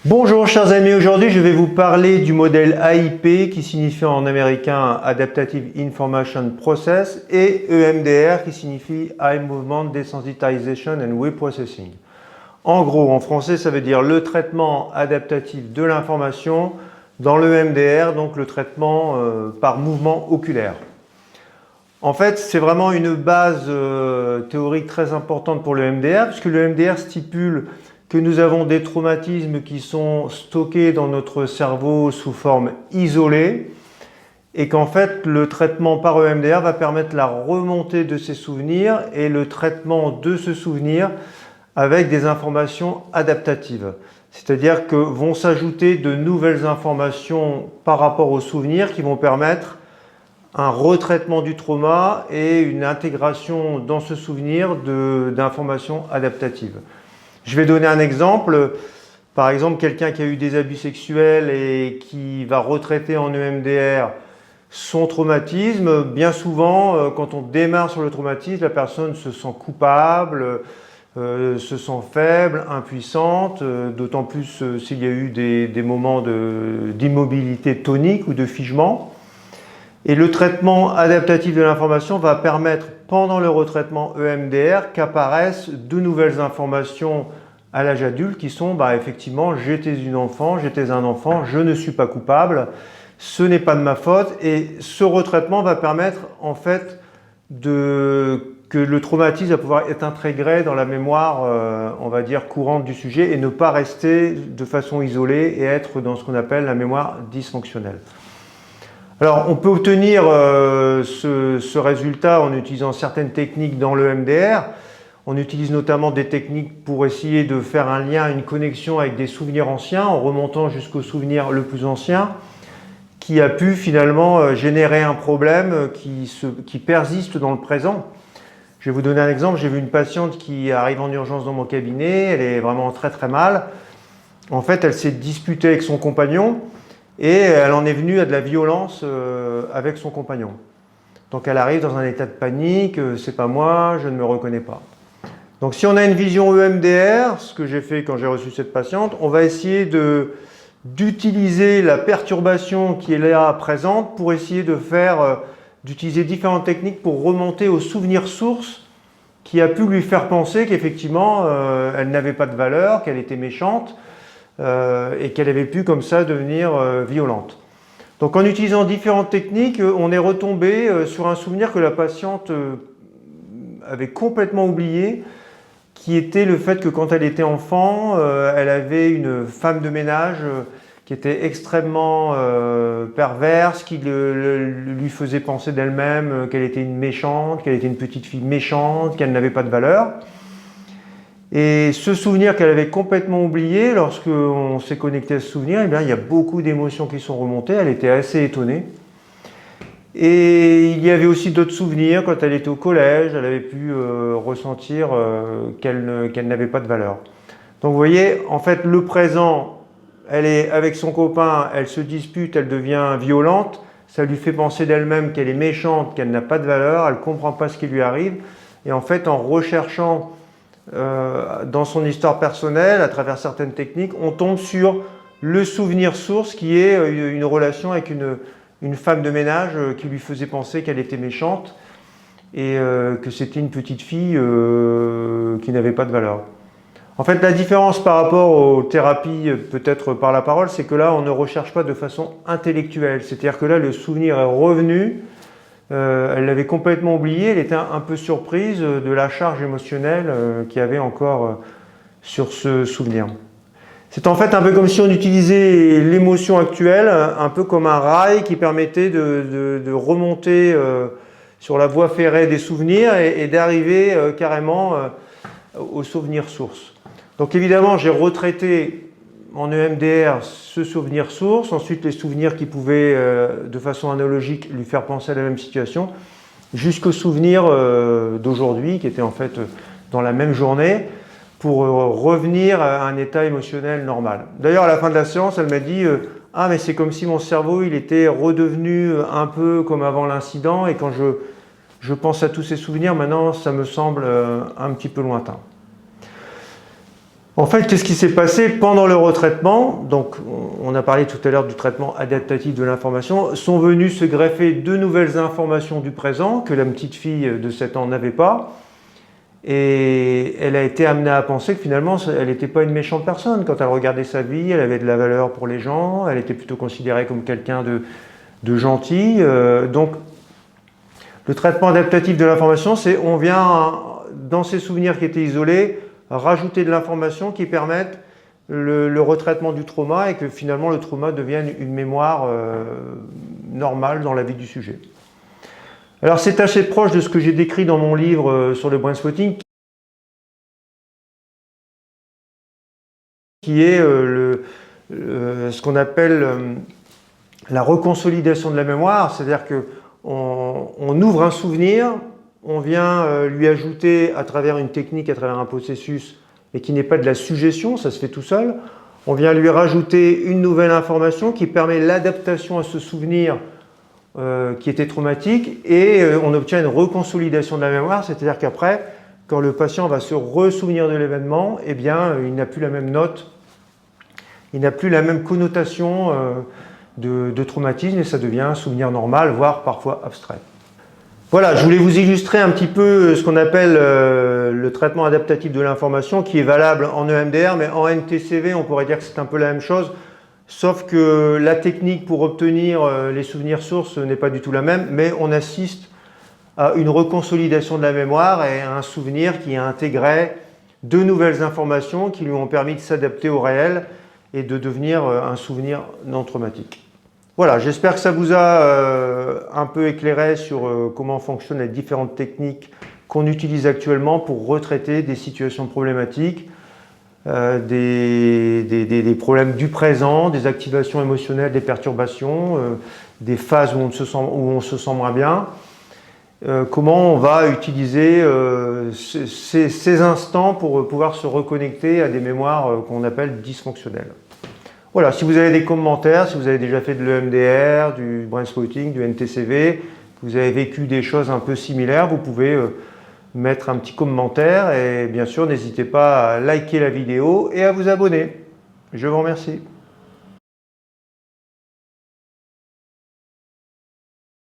Bonjour chers amis, aujourd'hui je vais vous parler du modèle AIP qui signifie en américain Adaptive Information Process et EMDR qui signifie Eye Movement Desensitization and Reprocessing. En gros, en français, ça veut dire le traitement adaptatif de l'information dans l'EMDR, donc le traitement par mouvement oculaire. En fait, c'est vraiment une base théorique très importante pour le MDR, puisque le MDR stipule que nous avons des traumatismes qui sont stockés dans notre cerveau sous forme isolée et qu'en fait, le traitement par EMDR va permettre la remontée de ces souvenirs et le traitement de ce souvenir avec des informations adaptatives. C'est-à-dire que vont s'ajouter de nouvelles informations par rapport aux souvenirs qui vont permettre un retraitement du trauma et une intégration dans ce souvenir d'informations adaptatives. Je vais donner un exemple. Par exemple, quelqu'un qui a eu des abus sexuels et qui va retraiter en EMDR son traumatisme. Bien souvent, quand on démarre sur le traumatisme, la personne se sent coupable, se sent faible, impuissante, d'autant plus s'il y a eu des moments d'immobilité tonique ou de figement. Et le traitement adaptatif de l'information va permettre, pendant le retraitement EMDR, qu'apparaissent de nouvelles informations à l'âge adulte qui sont effectivement j'étais un enfant, je ne suis pas coupable, ce n'est pas de ma faute. Et ce retraitement va permettre en fait que le traumatisme va pouvoir être intégré dans la mémoire, on va dire, courante du sujet et ne pas rester de façon isolée et être dans ce qu'on appelle la mémoire dysfonctionnelle. Alors, on peut obtenir ce résultat en utilisant certaines techniques dans le MDR. On utilise notamment des techniques pour essayer de faire un lien, une connexion avec des souvenirs anciens, en remontant jusqu'au souvenir le plus ancien, qui a pu finalement générer un problème qui persiste dans le présent. Je vais vous donner un exemple. J'ai vu une patiente qui arrive en urgence dans mon cabinet. Elle est vraiment très très mal. En fait, elle s'est disputée avec son compagnon. Et elle en est venue à de la violence avec son compagnon. Donc elle arrive dans un état de panique, c'est pas moi, je ne me reconnais pas. Donc si on a une vision EMDR, ce que j'ai fait quand j'ai reçu cette patiente, on va essayer d'utiliser la perturbation qui est là présente pour essayer d'utiliser différentes techniques pour remonter au souvenir source qui a pu lui faire penser qu'effectivement elle n'avait pas de valeur, qu'elle était méchante, et qu'elle avait pu comme ça devenir violente. Donc en utilisant différentes techniques, on est retombé sur un souvenir que la patiente avait complètement oublié, qui était le fait que quand elle était enfant, elle avait une femme de ménage qui était extrêmement perverse, qui lui faisait penser d'elle-même qu'elle était une méchante, qu'elle était une petite fille méchante, qu'elle n'avait pas de valeur. Et ce souvenir qu'elle avait complètement oublié, lorsqu'on s'est connecté à ce souvenir, il y a beaucoup d'émotions qui sont remontées, elle était assez étonnée. Et il y avait aussi d'autres souvenirs, quand elle était au collège, elle avait pu ressentir qu'elle n'avait pas de valeur. Donc vous voyez, en fait, le présent, elle est avec son copain, elle se dispute, elle devient violente, ça lui fait penser d'elle-même qu'elle est méchante, qu'elle n'a pas de valeur, elle ne comprend pas ce qui lui arrive. Et en fait, en recherchant dans son histoire personnelle, à travers certaines techniques, on tombe sur le souvenir source qui est une relation avec une femme de ménage qui lui faisait penser qu'elle était méchante et que c'était une petite fille qui n'avait pas de valeur. En fait, la différence par rapport aux thérapies peut-être par la parole, c'est que là, on ne recherche pas de façon intellectuelle. C'est-à-dire que là, le souvenir est revenu. Elle l'avait complètement oublié, elle était un peu surprise de la charge émotionnelle qu'il y avait encore sur ce souvenir. C'est en fait un peu comme si on utilisait l'émotion actuelle, un peu comme un rail qui permettait de remonter sur la voie ferrée des souvenirs et d'arriver carrément au souvenir source. Donc évidemment, j'ai retraité en EMDR ce souvenir source, ensuite les souvenirs qui pouvaient de façon analogique lui faire penser à la même situation, jusqu'au souvenir d'aujourd'hui qui était en fait dans la même journée pour revenir à un état émotionnel normal. D'ailleurs à la fin de la séance elle m'a dit ah mais c'est comme si mon cerveau il était redevenu un peu comme avant l'incident et quand je pense à tous ces souvenirs maintenant ça me semble un petit peu lointain. En fait, qu'est-ce qui s'est passé pendant le retraitement? Donc, on a parlé tout à l'heure du traitement adaptatif de l'information. Sont venues se greffer de nouvelles informations du présent que la petite fille de 7 ans n'avait pas. Et elle a été amenée à penser que finalement, elle n'était pas une méchante personne. Quand elle regardait sa vie, elle avait de la valeur pour les gens, elle était plutôt considérée comme quelqu'un de gentil. Donc, le traitement adaptatif de l'information, c'est on vient, dans ces souvenirs qui étaient isolés, rajouter de l'information qui permette le retraitement du trauma et que finalement le trauma devienne une mémoire normale dans la vie du sujet. Alors c'est assez proche de ce que j'ai décrit dans mon livre sur le brain spotting, qui est ce qu'on appelle la reconsolidation de la mémoire, c'est-à-dire qu'on ouvre un souvenir, on vient lui ajouter à travers une technique, à travers un processus, mais qui n'est pas de la suggestion, ça se fait tout seul, on vient lui rajouter une nouvelle information qui permet l'adaptation à ce souvenir qui était traumatique et on obtient une reconsolidation de la mémoire, c'est-à-dire qu'après, quand le patient va se ressouvenir de l'événement, eh bien, il n'a plus la même note, il n'a plus la même connotation de traumatisme et ça devient un souvenir normal, voire parfois abstrait. Voilà, je voulais vous illustrer un petit peu ce qu'on appelle le traitement adaptatif de l'information qui est valable en EMDR, mais en NTCV, on pourrait dire que c'est un peu la même chose, sauf que la technique pour obtenir les souvenirs sources n'est pas du tout la même, mais on assiste à une reconsolidation de la mémoire et à un souvenir qui a intégré de nouvelles informations qui lui ont permis de s'adapter au réel et de devenir un souvenir non traumatique. Voilà, j'espère que ça vous a un peu éclairé sur comment fonctionnent les différentes techniques qu'on utilise actuellement pour retraiter des situations problématiques, des problèmes du présent, des activations émotionnelles, des perturbations, des phases où on se sent moins bien. Comment on va utiliser ces instants pour pouvoir se reconnecter à des mémoires qu'on appelle dysfonctionnelles. Voilà, si vous avez des commentaires, si vous avez déjà fait de l'EMDR, du brain spotting, du NTCV, que vous avez vécu des choses un peu similaires, vous pouvez mettre un petit commentaire et bien sûr n'hésitez pas à liker la vidéo et à vous abonner. Je vous remercie.